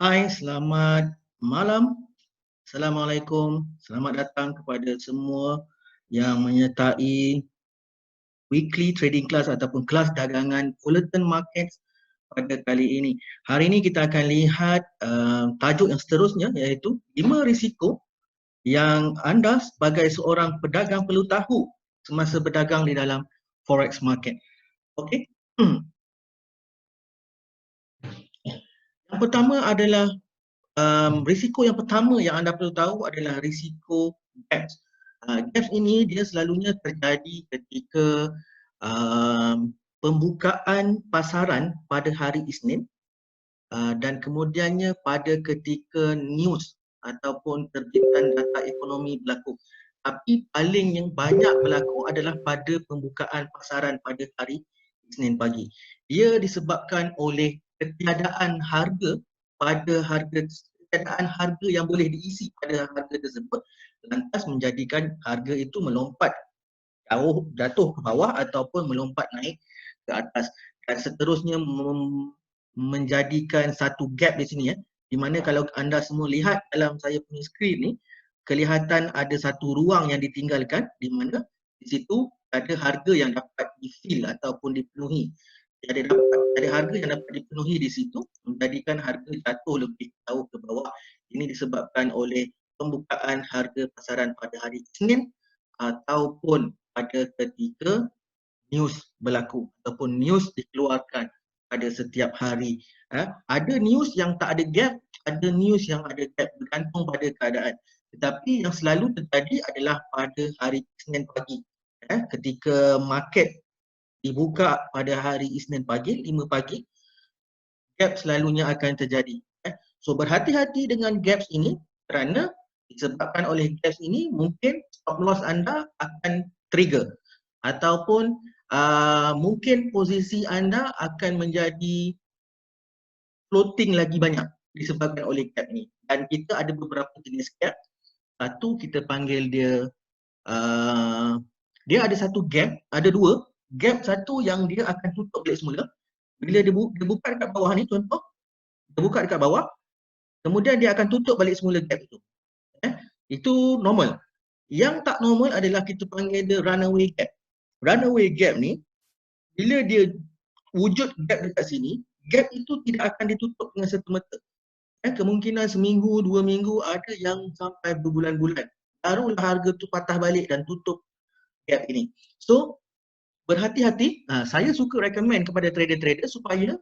Hai, selamat malam. Assalamualaikum. Selamat datang kepada semua yang menyertai weekly trading class ataupun kelas dagangan Fullerton Markets pada kali ini. Hari ini kita akan lihat tajuk yang seterusnya iaitu 5 risiko yang anda sebagai seorang pedagang perlu tahu semasa berdagang di dalam forex market. Okey. Yang pertama adalah risiko yang pertama yang anda perlu tahu adalah risiko gaps. Gaps ini dia selalunya terjadi ketika pembukaan pasaran pada hari Isnin dan kemudiannya pada ketika news ataupun terbitan data ekonomi berlaku. Tapi paling yang banyak berlaku adalah pada pembukaan pasaran pada hari Isnin pagi. Dia disebabkan oleh ketiadaan harga ketiadaan harga yang boleh diisi pada harga tersebut, lantas menjadikan harga itu melompat jatuh ke bawah ataupun melompat naik ke atas, dan seterusnya menjadikan satu gap di sini, di mana kalau anda semua lihat dalam saya punya skrin ni, kelihatan ada satu ruang yang ditinggalkan di mana di situ ada harga yang dapat di-fill ataupun dipenuhi. Ada harga yang dapat dipenuhi di situ, menjadikan harga jatuh lebih jauh ke bawah. Ini disebabkan oleh pembukaan harga pasaran pada hari Isnin ataupun pada ketika news berlaku ataupun news dikeluarkan pada setiap hari. Ada news yang tak ada gap, ada news yang ada gap, bergantung pada keadaan. Tetapi yang selalu terjadi adalah pada hari Isnin pagi. Ketika market dibuka pada hari Isnin pagi, 5 pagi, gap selalunya akan terjadi. So berhati-hati dengan gaps ini kerana disebabkan oleh gaps ini mungkin stop loss anda akan trigger ataupun mungkin posisi anda akan menjadi floating lagi banyak disebabkan oleh gap ni. Dan kita ada beberapa jenis gap. Satu kita panggil dia dia ada satu gap, ada dua. Gap satu yang dia akan tutup balik semula. Bila dia buka dekat bawah ni, contoh dia buka dekat bawah, kemudian dia akan tutup balik semula gap itu. Itu normal. Yang tak normal adalah kita panggil dia runaway gap. Runaway gap ni, bila dia wujud gap dekat sini, gap itu tidak akan ditutup dengan serta-merta. Kemungkinan seminggu, 2 minggu, ada yang sampai berbulan-bulan. Barulah harga tu patah balik dan tutup gap ini. So, berhati-hati. Saya suka recommend kepada trader-trader supaya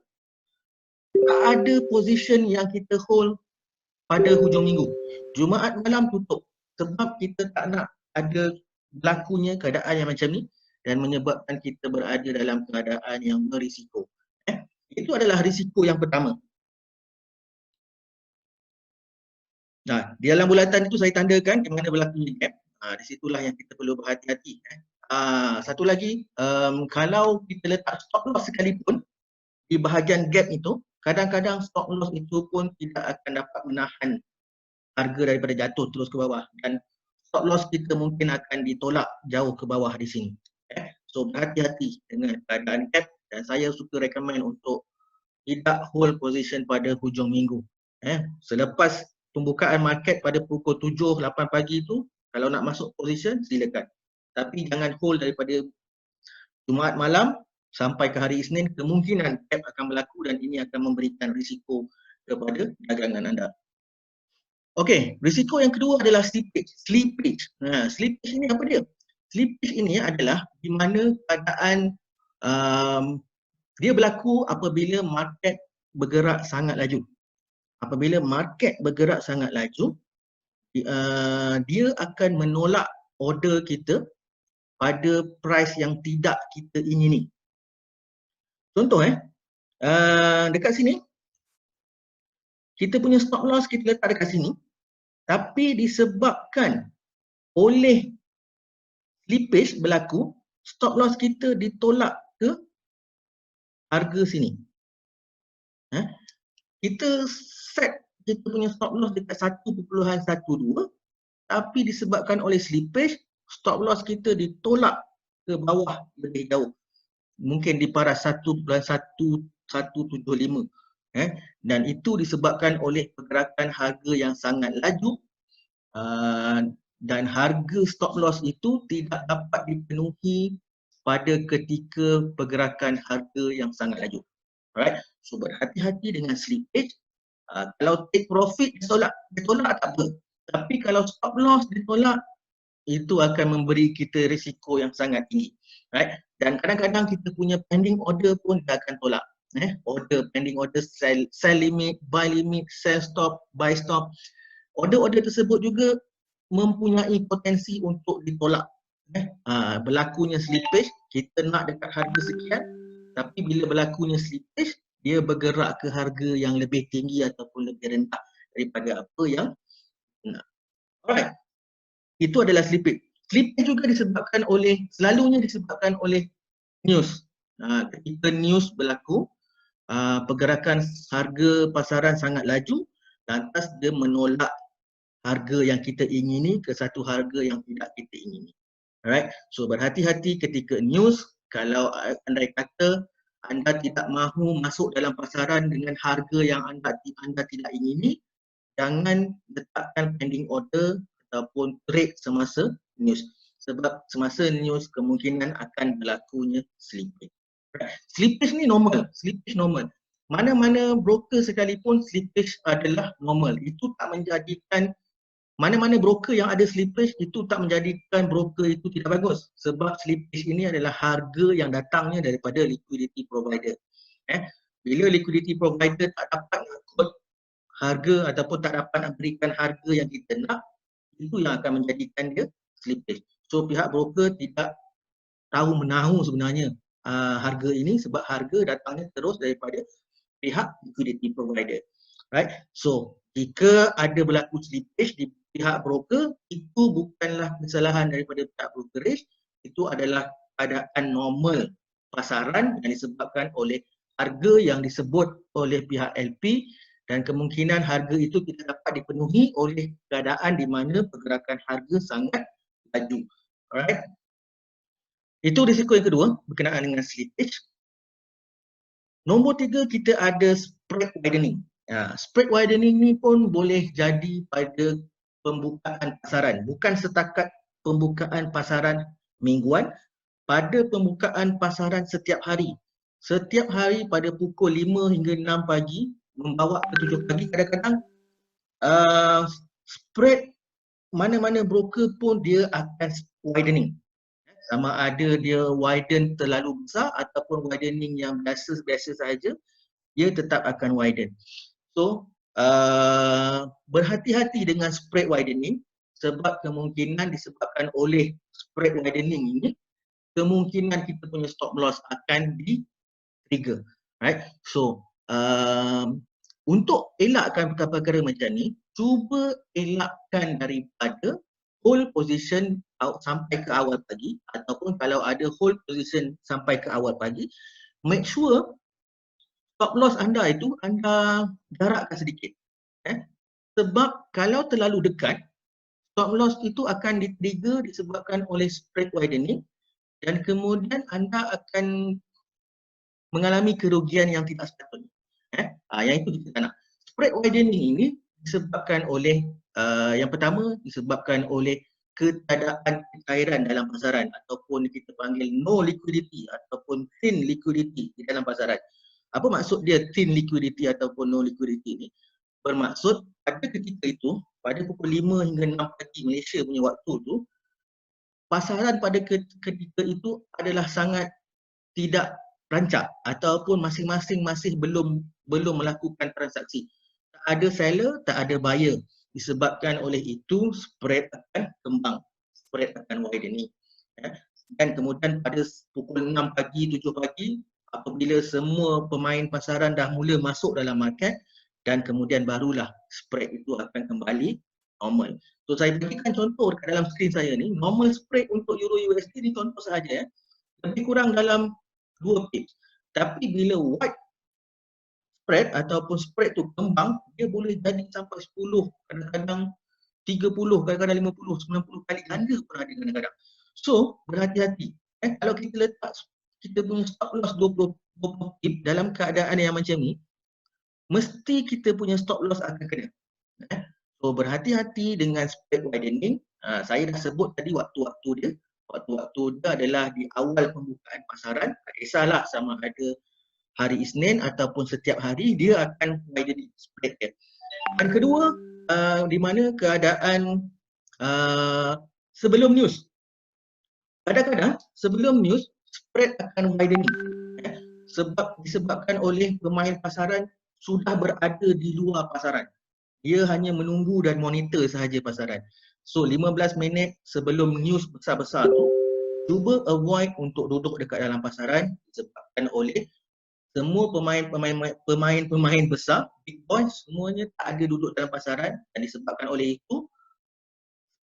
tak ada position yang kita hold pada hujung minggu. Jumaat malam tutup. Sebab kita tak nak ada berlakunya keadaan yang macam ni dan menyebabkan kita berada dalam keadaan yang berisiko. Itu adalah risiko yang pertama. Nah, di dalam bulatan itu saya tandakan di mana berlakunya gap. Di situlah yang kita perlu berhati-hati. Satu lagi, kalau kita letak stop loss sekalipun di bahagian gap itu, kadang-kadang stop loss itu pun tidak akan dapat menahan harga daripada jatuh terus ke bawah, dan stop loss kita mungkin akan ditolak jauh ke bawah di sini. So berhati-hati dengan keadaan gap, dan saya suka recommend untuk tidak hold position pada hujung minggu. Selepas pembukaan market pada pukul 7, 8 pagi itu, kalau nak masuk position silakan. Tapi jangan hold daripada Jumaat malam sampai ke hari Isnin, kemungkinan gap akan berlaku dan ini akan memberikan risiko kepada dagangan anda. Okey, risiko yang kedua adalah slippage. Slippage ini apa dia? Slippage ini adalah di mana keadaan dia berlaku apabila market bergerak sangat laju. Apabila market bergerak sangat laju, dia akan menolak order kita pada price yang tidak kita ingini. Contoh dekat sini kita punya stop loss kita letak dekat sini, tapi disebabkan oleh slippage berlaku, stop loss kita ditolak ke harga sini. Kita set kita punya stop loss dekat 1.12, tapi disebabkan oleh slippage, stop loss kita ditolak ke bawah lebih jauh. Mungkin di paras 1.1175. Dan itu disebabkan oleh pergerakan harga yang sangat laju, dan harga stop loss itu tidak dapat dipenuhi pada ketika pergerakan harga yang sangat laju. Alright, so berhati-hati dengan slippage. Kalau take profit ditolak tak apa. Tapi kalau stop loss ditolak, itu akan memberi kita risiko yang sangat tinggi. Right? Dan kadang-kadang kita punya pending order pun dia akan tolak. Order, pending order, sell limit, buy limit, sell stop, buy stop. Order-order tersebut juga mempunyai potensi untuk ditolak. Berlakunya slippage, kita nak dekat harga sekian, tapi bila berlakunya slippage, dia bergerak ke harga yang lebih tinggi ataupun lebih rendah daripada apa yang nak. Alright, itu adalah slippage. Slippage juga selalunya disebabkan oleh news. Ketika news berlaku, pergerakan harga pasaran sangat laju, lantas dia menolak harga yang kita ingini ke satu harga yang tidak kita ingini. Alright, so berhati-hati ketika news. Kalau andai kata anda tidak mahu masuk dalam pasaran dengan harga yang anda tidak ingini, jangan letakkan pending order ataupun trade semasa news. Sebab semasa news kemungkinan akan berlakunya slippage. Slippage ni normal, slippage normal. Mana-mana broker sekalipun slippage adalah normal. Itu tak menjadikan mana-mana broker yang ada slippage itu tak menjadikan broker itu tidak bagus. Sebab slippage ini adalah harga yang datangnya daripada liquidity provider. Bila liquidity provider tak dapat ngikut harga ataupun tak dapat nak berikan harga yang kita nak, itu yang akan menjadikan dia slippage. So pihak broker tidak tahu menahu sebenarnya harga ini sebab harga datangnya terus daripada pihak liquidity provider. Right? So jika ada berlaku slippage di pihak broker, itu bukanlah kesalahan daripada pihak brokerage, itu adalah keadaan normal pasaran yang disebabkan oleh harga yang disebut oleh pihak LP, dan kemungkinan harga itu tidak dapat dipenuhi oleh keadaan di mana pergerakan harga sangat laju. Alright. Itu risiko yang kedua berkenaan dengan slippage. Nombor 3, kita ada spread widening. Spread widening ni pun boleh jadi pada pembukaan pasaran. Bukan setakat pembukaan pasaran mingguan, pada pembukaan pasaran setiap hari. Setiap hari pada pukul 5 hingga 6 pagi, membawa ke 7 pagi, kadang-kadang spread mana-mana broker pun dia akan widening. Sama ada dia widen terlalu besar ataupun widening yang biasa-biasa sahaja, dia tetap akan widen. So, berhati-hati dengan spread widening sebab kemungkinan disebabkan oleh spread widening ini, kemungkinan kita punya stop loss akan di-trigger. Right? So, untuk elakkan perkara-perkara macam ni, cuba elakkan daripada hold position sampai ke awal pagi, ataupun kalau ada hold position sampai ke awal pagi, make sure stop loss anda itu anda jarakkan sedikit. Sebab kalau terlalu dekat, stop loss itu akan di-trigger disebabkan oleh spread widening, dan kemudian anda akan mengalami kerugian yang tidak sepatutnya. Yang itu kita tak nak. Spread widening ini disebabkan oleh yang pertama disebabkan oleh keadaan kecairan dalam pasaran ataupun kita panggil no liquidity ataupun thin liquidity di dalam pasaran. Apa maksud dia thin liquidity ataupun no liquidity ni? Bermaksud pada ketika itu, pada pukul 5 hingga 6 pagi Malaysia punya waktu tu, pasaran pada ketika itu adalah sangat tidak rancak ataupun masing-masing masih belum melakukan transaksi. Tak ada seller, tak ada buyer. Disebabkan oleh itu spread akan kembang, spread akan widening. Dan kemudian pada pukul 6 pagi, 7 pagi, apabila semua pemain pasaran dah mula masuk dalam market, dan kemudian barulah spread itu akan kembali normal. So saya berikan contoh dekat dalam skrin saya ni, normal spread untuk Euro USD ni contoh sahaja, lebih kurang dalam 2 pips. Tapi bila white spread ataupun spread tu kembang, dia boleh jadi sampai 10, kadang-kadang 30, kadang-kadang 50, 90 kali ganda pun ada kadang-kadang. So, berhati-hati. Kalau kita letak kita punya stop loss 20 pip dalam keadaan yang macam ni, mesti kita punya stop loss akan kena. So berhati-hati dengan spread widening. Saya dah sebut tadi waktu-waktu dia. Waktu-waktu dia adalah di awal pembukaan pasaran. Tak kisahlah sama ada hari Isnin ataupun setiap hari, dia akan widening spread dia. Dan kedua, di mana keadaan sebelum news. Kadang-kadang sebelum news, spread akan widening. Disebabkan oleh pemain pasaran sudah berada di luar pasaran. Dia hanya menunggu dan monitor sahaja pasaran. So 15 minit sebelum news besar-besar tu, cuba avoid untuk duduk dekat dalam pasaran disebabkan oleh semua pemain besar, big boys, semuanya tak ada duduk dalam pasaran dan disebabkan oleh itu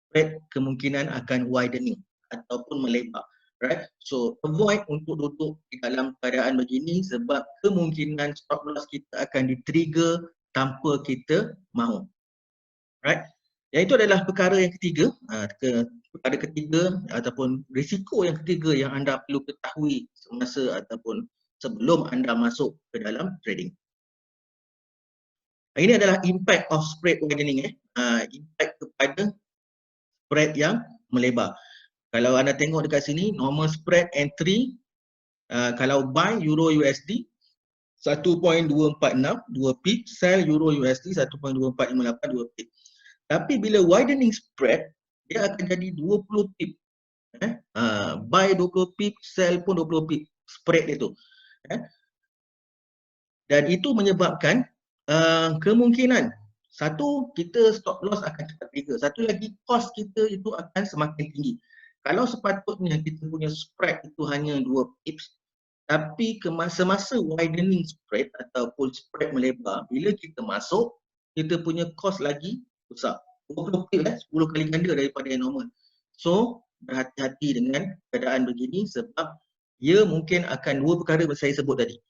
spread kemungkinan akan widening ataupun melebar. Right? So avoid untuk duduk di dalam keadaan begini sebab kemungkinan stop loss kita akan di-trigger tanpa kita mahu. Right? Yang itu adalah perkara yang ketiga, perkara ketiga ataupun risiko yang ketiga yang anda perlu ketahui semasa ataupun sebelum anda masuk ke dalam trading. Ini adalah impact of spread widening, impact kepada spread yang melebar. Kalau anda tengok dekat sini, normal spread entry, kalau buy Euro USD 1.246 2 pip, sell Euro USD 1.2458 2 pip. Tapi bila widening spread, dia akan jadi 20 pip. Buy 20 pip, sell pun 20 pip spread itu. Dan itu menyebabkan kemungkinan satu, kita stop loss akan cepat trigger. Satu lagi, cost kita itu akan semakin tinggi. Kalau sepatutnya kita punya spread itu hanya 2 pips, tapi semasa widening spread ataupun spread melebar, bila kita masuk, kita punya cost lagi besar. 20 pip, 10 kali ganda daripada yang normal. So, berhati-hati dengan keadaan begini sebab ia mungkin akan dua perkara yang saya sebut tadi.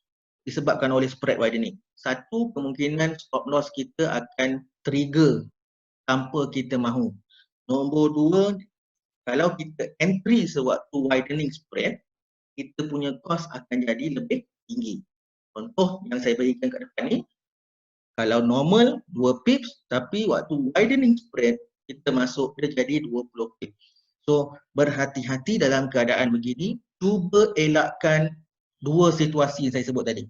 Disebabkan oleh spread widening. Satu, kemungkinan stop loss kita akan trigger tanpa kita mahu. Nombor dua, kalau kita entry sewaktu widening spread, kita punya cost akan jadi lebih tinggi. Contoh yang saya berikan kat depan ni, kalau normal 2 pips, tapi waktu widening spread, kita masuk dia jadi 20 pips. So, berhati-hati dalam keadaan begini, cuba elakkan dua situasi yang saya sebut tadi.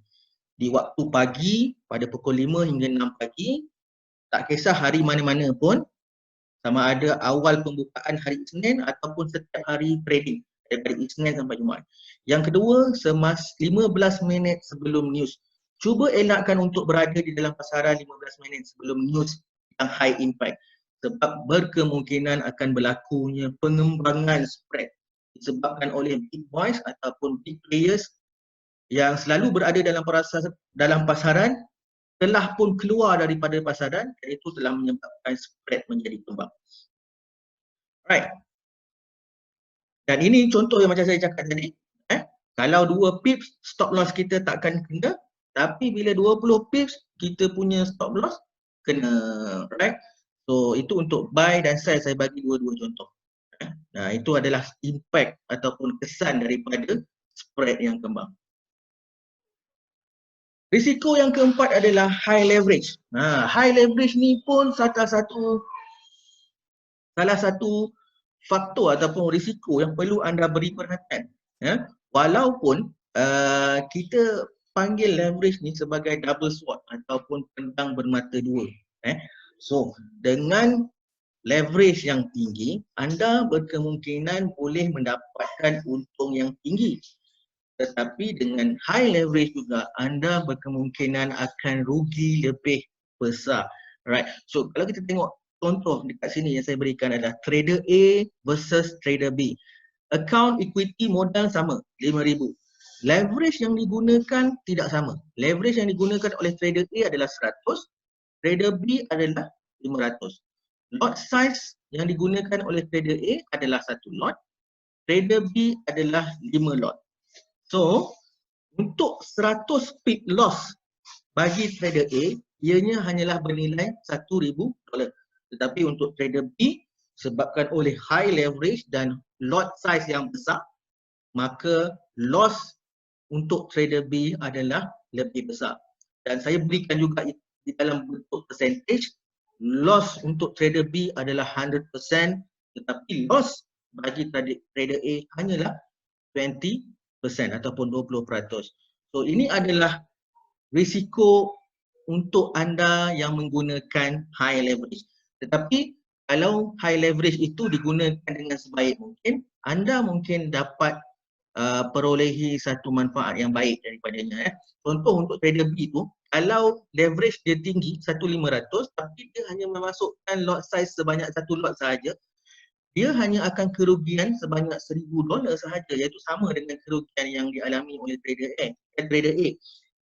Di waktu pagi, pada pukul 5 hingga 6 pagi, tak kisah hari mana-mana pun, sama ada awal pembukaan hari Isnin ataupun setiap hari trading daripada Isnin sampai Jumaat. Yang kedua, 15 minit sebelum news. Cuba elakkan untuk berada di dalam pasaran 15 minit sebelum news yang high impact sebab berkemungkinan akan berlakunya pengembangan spread disebabkan oleh big boys ataupun big players yang selalu berada dalam pasaran telah pun keluar daripada pasaran dan itu telah menyebabkan spread menjadi kembang. Right. Dan ini contoh yang macam saya cakap tadi. Kalau 2 pips stop loss kita takkan kena, tapi bila 20 pips kita punya stop loss kena. Right. So itu untuk buy dan sell, saya bagi dua-dua contoh. Nah, itu adalah impact ataupun kesan daripada spread yang kembang. Risiko yang keempat adalah high leverage. High leverage ni pun salah satu faktor ataupun risiko yang perlu anda beri perhatian. Walaupun kita panggil leverage ni sebagai double sword ataupun pedang bermata dua. So, dengan leverage yang tinggi, anda berkemungkinan boleh mendapatkan untung yang tinggi. Tetapi dengan high leverage juga, anda berkemungkinan akan rugi lebih besar. Right. So kalau kita tengok contoh dekat sini yang saya berikan adalah trader A versus trader B. Account equity modal sama, 5,000. Leverage yang digunakan tidak sama. Leverage yang digunakan oleh trader A adalah 100, trader B adalah 500. Lot size yang digunakan oleh trader A adalah 1 lot, trader B adalah 5 lot. So, untuk 100 pip loss bagi trader A, ianya hanyalah bernilai $1,000. Tetapi untuk trader B, sebabkan oleh high leverage dan lot size yang besar, maka loss untuk trader B adalah lebih besar. dan saya berikan juga di dalam bentuk percentage. Loss untuk trader B adalah 100%, tetapi loss bagi trader A hanyalah 20% ataupun 20%. So ini adalah risiko untuk anda yang menggunakan high leverage. Tetapi kalau high leverage itu digunakan dengan sebaik mungkin, anda mungkin dapat perolehi satu manfaat yang baik daripadanya. Contoh untuk trader B tu, kalau leverage dia tinggi 1,500 tapi dia hanya memasukkan lot size sebanyak satu lot sahaja, dia hanya akan kerugian sebanyak $1,000 sahaja, iaitu sama dengan kerugian yang dialami oleh trader A.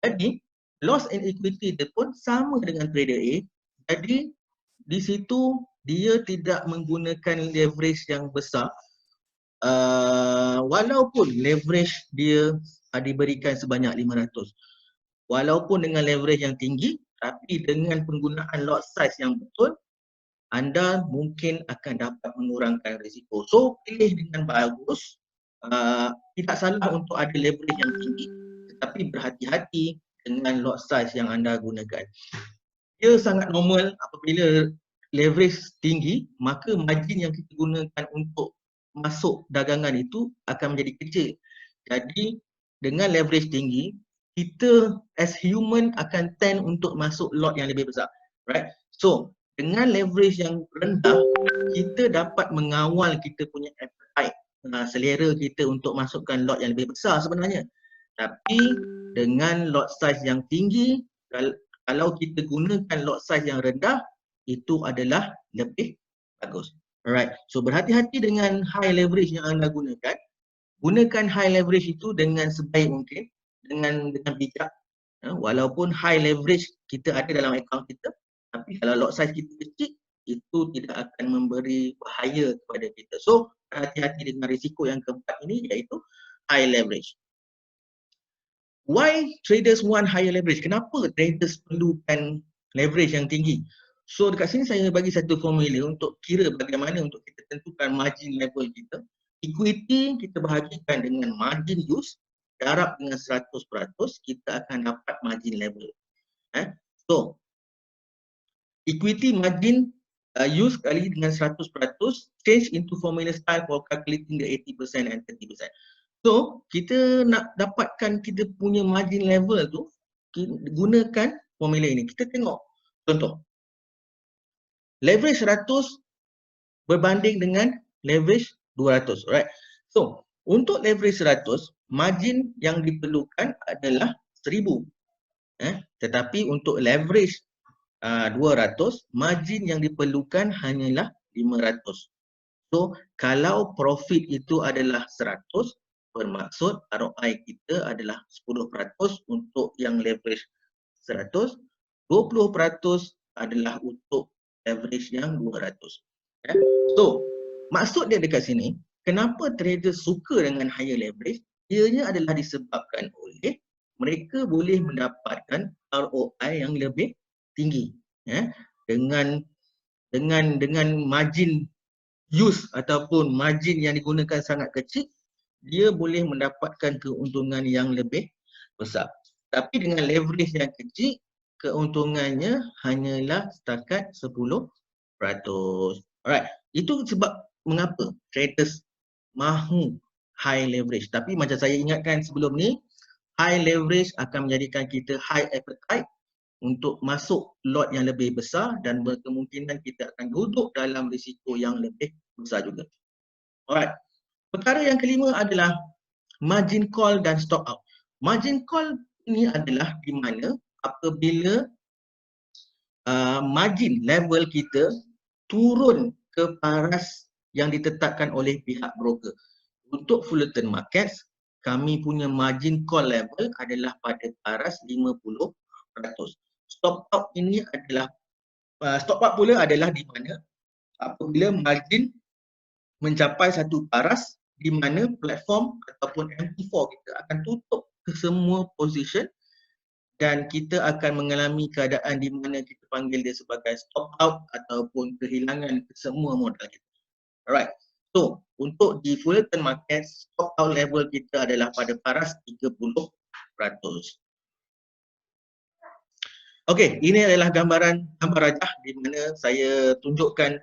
Jadi loss and equity dia pun sama dengan trader A. Jadi di situ dia tidak menggunakan leverage yang besar. Walaupun leverage dia diberikan sebanyak 500, walaupun dengan leverage yang tinggi, tapi dengan penggunaan lot size yang betul, anda mungkin akan dapat mengurangkan risiko. So pilih dengan bagus. Tidak salah untuk ada leverage yang tinggi, tetapi berhati-hati dengan lot size yang anda gunakan. Ia sangat normal apabila leverage tinggi, maka margin yang kita gunakan untuk masuk dagangan itu akan menjadi kecil. Jadi dengan leverage tinggi, kita as human akan tend untuk masuk lot yang lebih besar, right? So dengan leverage yang rendah, kita dapat mengawal kita punya appetite, selera kita untuk masukkan lot yang lebih besar sebenarnya. Tapi dengan lot size yang tinggi, kalau kita gunakan lot size yang rendah, itu adalah lebih bagus. Alright, so berhati-hati dengan high leverage yang anda gunakan. Gunakan high leverage itu dengan sebaik mungkin, dengan bijak. Walaupun high leverage kita ada dalam akaun kita, tapi kalau lot size kita kecil, itu tidak akan memberi bahaya kepada kita. So, hati-hati dengan risiko yang keempat ini, iaitu high leverage. Why traders want higher leverage? Kenapa traders perlukan leverage yang tinggi? So dekat sini saya bagi satu formula untuk kira bagaimana untuk kita tentukan margin level kita. Equity kita bahagikan dengan margin use, darab dengan 100%, kita akan dapat margin level. So equity margin use kali dengan 100% change into formula style for calculating the 80% and 30%. So kita nak dapatkan kita punya margin level tu, gunakan formula ini. Kita tengok contoh. Leverage 100 berbanding dengan leverage 200, right? So, untuk leverage 100, margin yang diperlukan adalah 1000. Tetapi untuk leverage 200, margin yang diperlukan hanyalah 500. So, kalau profit itu adalah 100, bermaksud ROI kita adalah 10% untuk yang leverage 100, 20% adalah untuk leverage yang 200. So, maksud dia dekat sini, kenapa trader suka dengan higher leverage? Ianya adalah disebabkan oleh mereka boleh mendapatkan ROI yang lebih tinggi. Dengan margin use ataupun margin yang digunakan sangat kecil, dia boleh mendapatkan keuntungan yang lebih besar. Tapi dengan leverage yang kecil, keuntungannya hanyalah setakat 10%. Alright, itu sebab mengapa traders mahu high leverage. Tapi macam saya ingatkan sebelum ni, high leverage akan menjadikan kita high appetite untuk masuk lot yang lebih besar dan berkemungkinan kita akan duduk dalam risiko yang lebih besar juga. Alright, perkara yang kelima adalah margin call dan stock out. Margin call ini adalah di mana apabila margin level kita turun ke paras yang ditetapkan oleh pihak broker. Untuk Fullerton Markets, kami punya margin call level adalah pada paras 50%. Stop out ini adalah stop out pula adalah di mana apabila margin mencapai satu paras di mana platform ataupun MT4 kita akan tutup ke semua position dan kita akan mengalami keadaan di mana kita panggil dia sebagai stop out ataupun kehilangan semua modal kita. Alright. So, untuk di Fullerton Market, stop out level kita adalah pada paras 30%. Okey, ini adalah gambar rajah di mana saya tunjukkan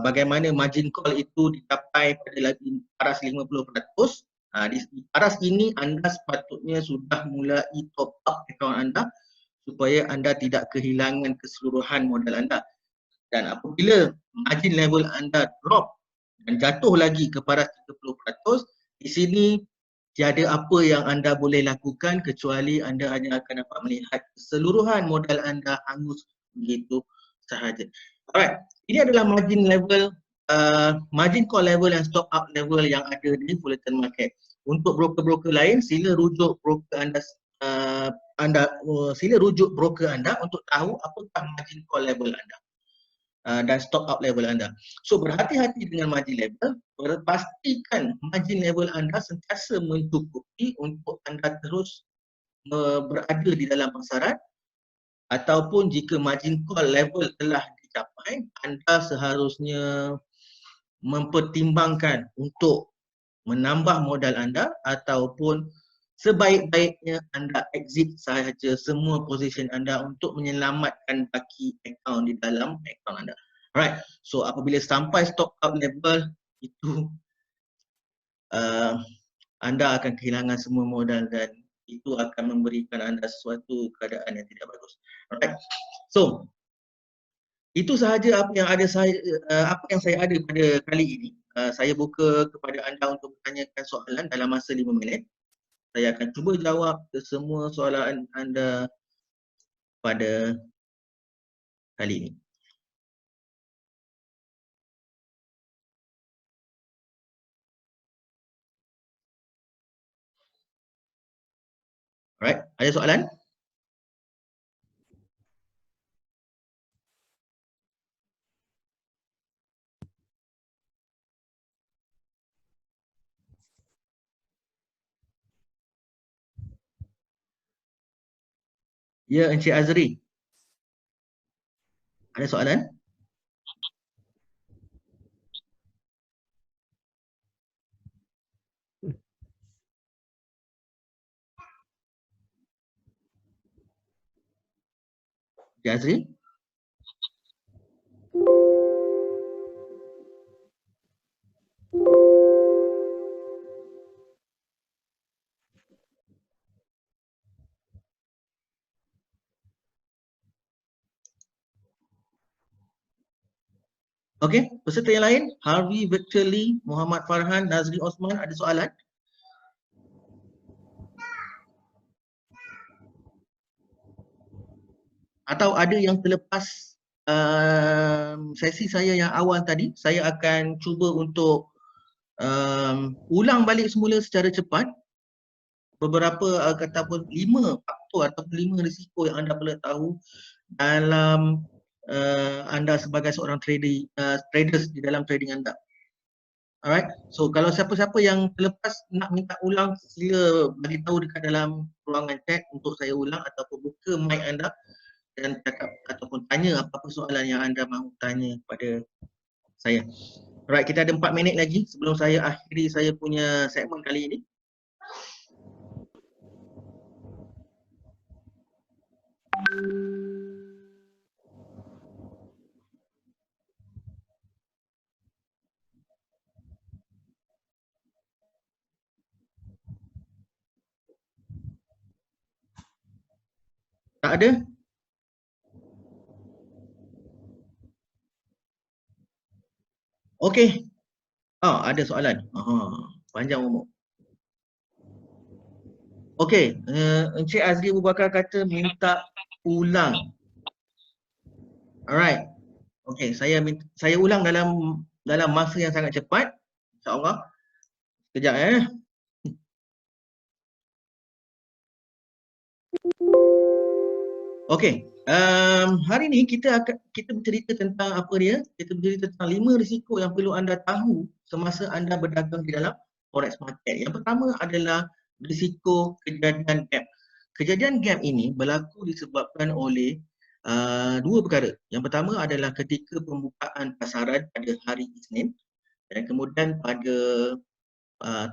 bagaimana margin call itu dicapai pada paras 50%. Di paras ini anda sepatutnya sudah mulai top up akaun anda supaya anda tidak kehilangan keseluruhan modal anda. Dan apabila margin level anda drop dan jatuh lagi ke paras 30%, di sini tiada apa yang anda boleh lakukan kecuali anda hanya akan dapat melihat keseluruhan modal anda hangus begitu sahaja. Alright, ini adalah margin level, margin call level dan stop up level yang ada di Fullerton Market. Untuk broker-broker lain, sila rujuk broker anda, sila rujuk broker anda untuk tahu apakah margin call level anda dan stop up level anda. So berhati-hati dengan margin level, pastikan margin level anda sentiasa mencukupi untuk anda terus berada di dalam pasaran, ataupun jika margin call level telah dicapai, anda seharusnya mempertimbangkan untuk menambah modal anda ataupun sebaik-baiknya anda exit sahaja semua position anda untuk menyelamatkan baki akaun di dalam akaun anda. Alright, so apabila sampai stop up level itu anda akan kehilangan semua modal dan itu akan memberikan anda sesuatu keadaan yang tidak bagus. Alright, so itu sahaja apa yang saya ada pada kali ini. Saya buka kepada anda untuk bertanyakan soalan dalam masa 5 minit. Saya akan cuba jawab ke semua soalan anda pada kali ini. Alright, ada soalan? Ya, Encik Azri. Ada soalan? Encik Azri? Okey, peserta yang lain, Harvey Victor Lee, Muhammad Farhan, Nazri Osman, ada soalan? Atau ada yang terlepas sesi saya yang awal tadi, saya akan cuba untuk ulang balik semula secara cepat beberapa ataupun 5 faktor ataupun 5 risiko yang anda perlu tahu dalam anda sebagai seorang traders di dalam trading anda. Alright, so kalau siapa-siapa yang terlepas nak minta ulang, sila bagi tahu dekat dalam ruangan chat untuk saya ulang ataupun buka mic anda dan cakap ataupun tanya apa-apa soalan yang anda mahu tanya kepada saya. Alright, kita ada 4 minit lagi sebelum saya akhiri saya punya segmen kali ini. Tak ada? Okey. Ada soalan. Panjang umur. Okey, Encik Azri Abu Bakar kata minta ulang. Alright. Okey, saya ulang dalam masa yang sangat cepat. InsyaAllah. Sekejap Okey, hari ni kita bercerita tentang apa dia? Kita bercerita tentang 5 risiko yang perlu anda tahu semasa anda berdagang di dalam forex market. Yang pertama adalah risiko kejadian gap. Kejadian gap ini berlaku disebabkan oleh dua perkara. Yang pertama adalah ketika pembukaan pasaran pada hari Isnin dan kemudian pada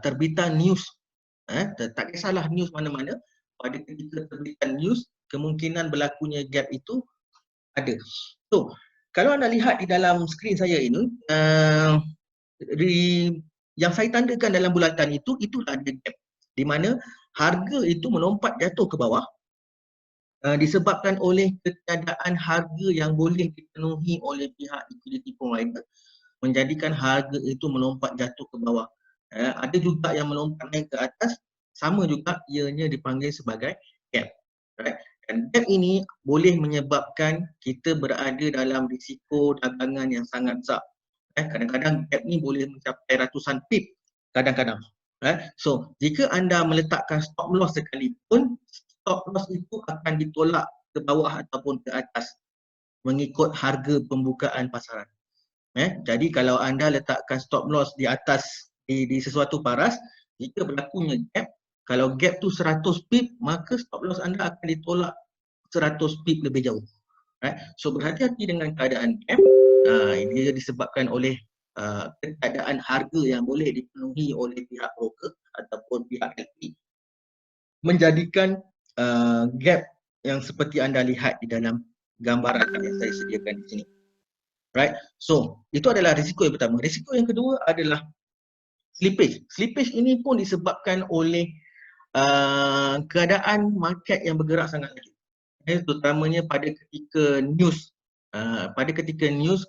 terbitan news. Tak kisahlah news mana-mana, pada ketika terbitan news kemungkinan berlakunya gap itu ada. So, kalau anda lihat di dalam skrin saya ini, yang saya tandakan dalam bulatan itulah ada gap. Di mana harga itu melompat jatuh ke bawah disebabkan oleh ketiadaan harga yang boleh dipenuhi oleh pihak liquidity provider, menjadikan harga itu melompat jatuh ke bawah. Ada juga yang melompat naik ke atas, sama juga ianya dipanggil sebagai gap. Right? Dan gap ini boleh menyebabkan kita berada dalam risiko dagangan yang sangat besar. Kadang-kadang gap ni boleh mencapai ratusan pip kadang-kadang. So, jika anda meletakkan stop loss sekalipun, stop loss itu akan ditolak ke bawah ataupun ke atas mengikut harga pembukaan pasaran. Jadi kalau anda letakkan stop loss di atas di sesuatu paras, jika berlakunya gap, kalau gap tu 100 pip, maka stop loss anda akan ditolak 100 pip lebih jauh. So berhati-hati dengan keadaan gap. Dia disebabkan oleh keadaan harga yang boleh dipenuhi oleh pihak broker ataupun pihak LP, menjadikan gap yang seperti anda lihat di dalam gambaran yang saya sediakan di sini. Right? So, itu adalah risiko yang pertama. Risiko yang kedua adalah slippage. Slippage ini pun disebabkan oleh keadaan market yang bergerak sangat laju. Terutamanya pada ketika news. Pada ketika news,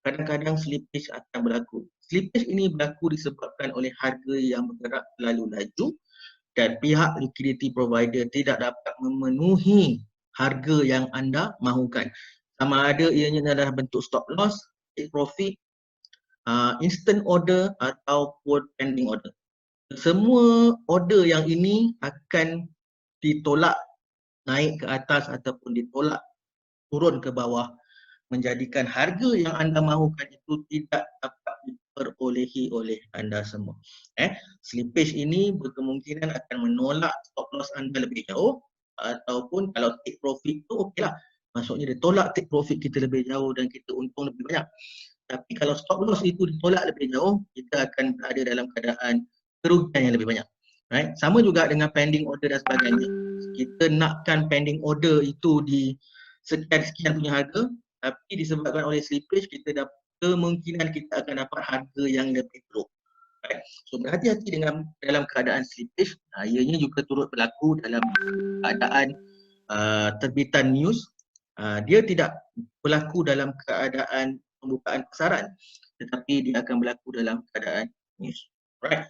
kadang-kadang slippage akan berlaku. Slippage ini berlaku disebabkan oleh harga yang bergerak terlalu laju dan pihak liquidity provider tidak dapat memenuhi harga yang anda mahukan. Sama ada ianya adalah bentuk stop loss, take profit, instant order ataupun pending order. Semua order yang ini akan ditolak naik ke atas ataupun ditolak turun ke bawah, menjadikan harga yang anda mahukan itu tidak dapat diperolehi oleh anda semua. Slippage ini berkemungkinan akan menolak stop loss anda lebih jauh, ataupun kalau take profit tu okeylah. Maksudnya dia tolak take profit kita lebih jauh dan kita untung lebih banyak. Tapi kalau stop loss itu ditolak lebih jauh, kita akan berada dalam keadaan kerugian yang lebih banyak. Right? Sama juga dengan pending order dan sebagainya. Kita nakkan pending order itu di sekian punya harga, tapi disebabkan oleh slippage, kita dapat kemungkinan kita akan dapat harga yang lebih teruk. Right? So berhati-hati dalam keadaan slippage. Ianya juga turut berlaku dalam keadaan terbitan news. Dia tidak berlaku dalam keadaan pembukaan pasaran, tetapi dia akan berlaku dalam keadaan news. Right.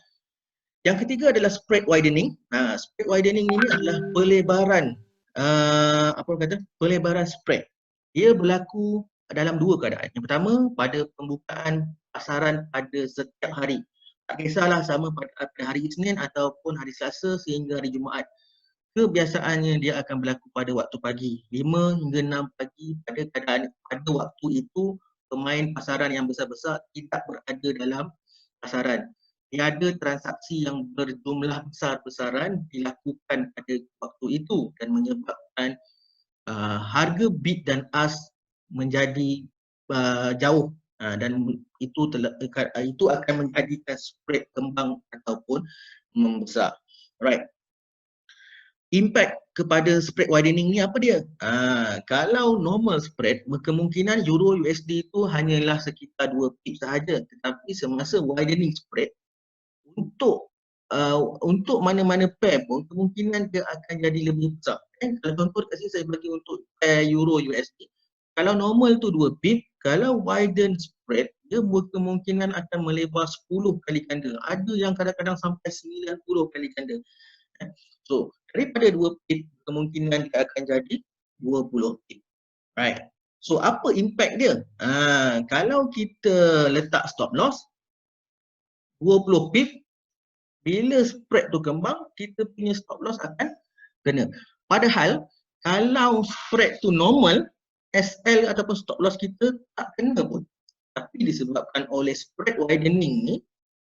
Yang ketiga adalah spread widening. Spread widening ini adalah pelebaran pelebaran spread. Dia berlaku dalam dua keadaan. Yang pertama, pada pembukaan pasaran pada setiap hari. Tak kisahlah sama pada hari Isnin ataupun hari Selasa sehingga hari Jumaat. Kebiasaannya dia akan berlaku pada waktu pagi, 5 hingga 6 pagi. Pada waktu itu pemain pasaran yang besar-besar tidak berada dalam pasaran. Tiada transaksi yang berjumlah besar-besaran dilakukan pada waktu itu dan menyebabkan harga bid dan ask menjadi jauh, dan itu akan menjadikan spread kembang ataupun membesar. Right. Impact kepada spread widening ni apa dia? Kalau normal spread, kemungkinan Euro USD itu hanyalah sekitar 2 pip sahaja, tetapi semasa widening spread untuk mana-mana pair pun kemungkinan dia akan jadi lebih besar. Kalau contoh kat sini saya bagi untuk pair Euro USD. Kalau normal tu 2 pip, kalau widen spread dia berkemungkinan akan melebar 10 kali ganda. Ada yang kadang-kadang sampai 90 kali ganda. So, daripada 2 pip, kemungkinan dia akan jadi 20 pip. Right. So, apa impact dia? Kalau kita letak stop loss 20 pip, bila spread tu kembang, kita punya stop loss akan kena. Padahal, kalau spread tu normal, SL ataupun stop loss kita tak kena pun. Tapi disebabkan oleh spread widening ni,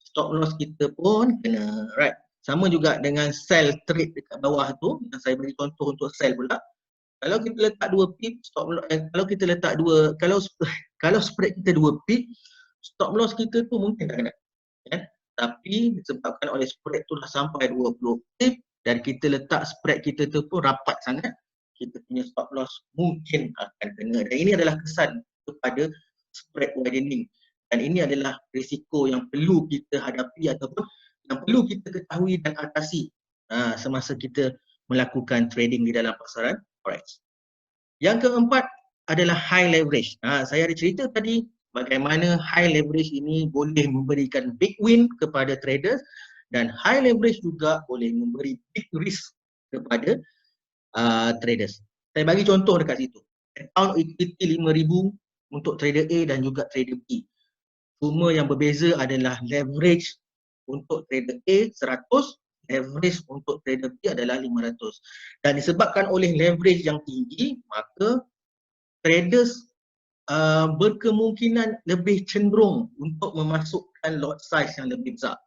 stop loss kita pun kena. Right. Sama juga dengan sell trade dekat bawah tu, yang saya beri contoh untuk sell pula. Kalau kita letak 2 pip, kalau kita letak kalau spread kita 2 pip, stop loss kita tu mungkin tak kena. Tapi disebabkan oleh spread tu dah sampai 20 pip dan kita letak spread kita tu pun rapat sangat, kita punya stop loss mungkin akan kena. Dan ini adalah kesan kepada spread widening. Dan ini adalah risiko yang perlu kita hadapi ataupun yang perlu kita ketahui dan atasi semasa kita melakukan trading di dalam pasaran forex. Yang keempat adalah high leverage. Saya ada cerita tadi bagaimana high leverage ini boleh memberikan big win kepada traders dan high leverage juga boleh memberi big risk kepada traders. Saya bagi contoh dekat situ. Account equity 5,000 untuk trader A dan juga trader B. Cuma yang berbeza adalah leverage untuk trader A 100, leverage untuk trader B adalah 500. Dan disebabkan oleh leverage yang tinggi, maka traders berkemungkinan lebih cenderung untuk memasukkan lot size yang lebih besar.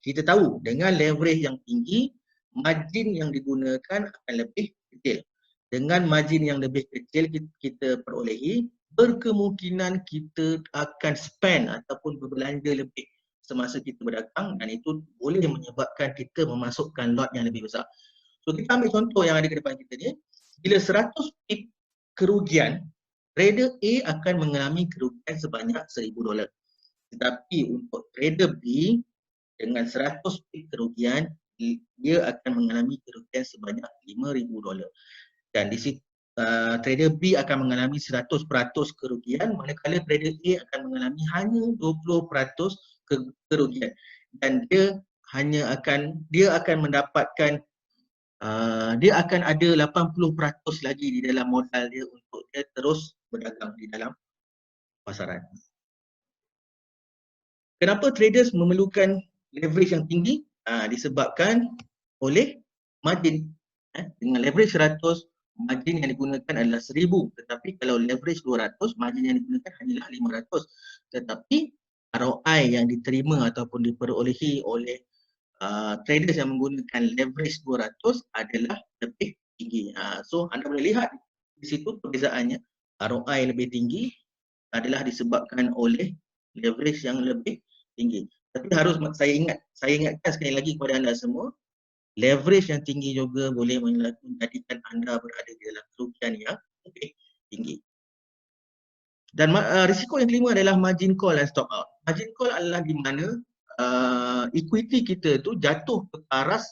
Kita tahu dengan leverage yang tinggi, margin yang digunakan akan lebih kecil. Dengan margin yang lebih kecil kita perolehi, berkemungkinan kita akan spend ataupun berbelanja lebih semasa kita berdagang dan itu boleh menyebabkan kita memasukkan lot yang lebih besar. So kita ambil contoh yang ada ke depan kita ni, bila 100 pip kerugian, trader A akan mengalami kerugian sebanyak $1,000. Tetapi untuk trader B dengan 100 pip kerugian, dia akan mengalami kerugian sebanyak $5,000. Dan di situ trader B akan mengalami 100% kerugian, manakala trader A akan mengalami hanya 20% kerugian. Dan dia akan mendapatkan dia akan ada 80% lagi di dalam modal dia untuk dia terus berdagang di dalam pasaran. Kenapa traders memerlukan leverage yang tinggi? Disebabkan oleh margin. Dengan leverage 100, margin yang digunakan adalah 1,000. Tetapi kalau leverage 200, margin yang digunakan hanyalah 500. Tetapi ROI yang diterima ataupun diperolehi oleh traders yang menggunakan leverage 200 adalah lebih tinggi. So anda boleh lihat di situ perbezaannya. ROI lebih tinggi adalah disebabkan oleh leverage yang lebih tinggi. Tapi harus saya ingatkan sekali lagi kepada anda semua, leverage yang tinggi juga boleh menjadikan anda berada di dalam kerugian yang lebih tinggi. Dan risiko yang kelima adalah margin call dan stop out. Margin call adalah di mana equity kita tu jatuh ke paras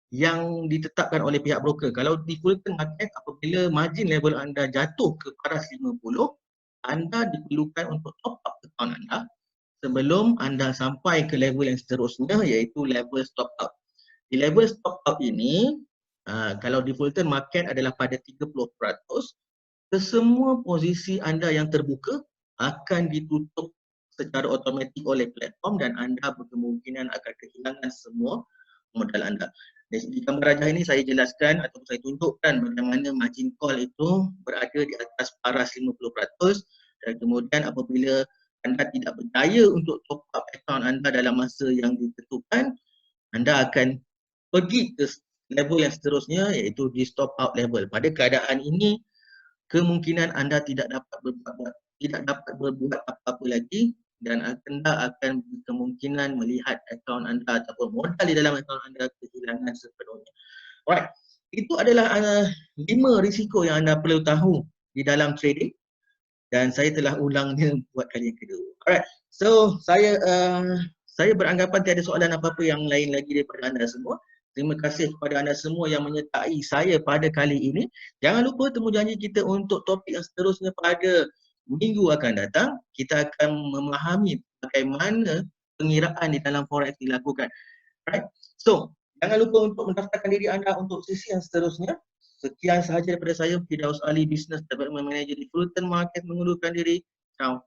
yang ditetapkan oleh pihak broker. Kalau di Fulton Market, apabila margin level anda jatuh ke paras 50, anda diperlukan untuk top up account anda sebelum anda sampai ke level yang seterusnya, iaitu level stop out. Di level stop out ini, kalau di Fulton Market adalah pada 30%, kesemua posisi anda yang terbuka akan ditutup secara automatik oleh platform dan anda berkemungkinan akan kehilangan semua modal anda. Di gambar rajah ini saya jelaskan atau saya tunjukkan bagaimana margin call itu berada di atas paras 50% dan kemudian apabila anda tidak berjaya untuk top up account anda dalam masa yang ditentukan, anda akan pergi ke level yang seterusnya iaitu di stop out level. Pada keadaan ini, kemungkinan anda tidak dapat berbuat apa-apa lagi dan anda akan kemungkinan melihat akaun anda ataupun modal di dalam akaun anda kehilangan sepenuhnya. Alright, itu adalah 5 risiko yang anda perlu tahu di dalam trading dan saya telah ulangnya buat kali yang kedua. Alright, so saya beranggapan tiada soalan apa-apa yang lain lagi daripada anda semua. Terima kasih kepada anda semua yang menyertai saya pada kali ini. Jangan lupa temu janji kita untuk topik yang seterusnya pada minggu akan datang. Kita akan memahami bagaimana pengiraan di dalam forex dilakukan. Right? So, jangan lupa untuk mendaftarkan diri anda untuk sesi yang seterusnya. Sekian sahaja daripada saya, Firdaus Ali, Business Development Manager di Fulton Market, mengundurkan diri. Ciao.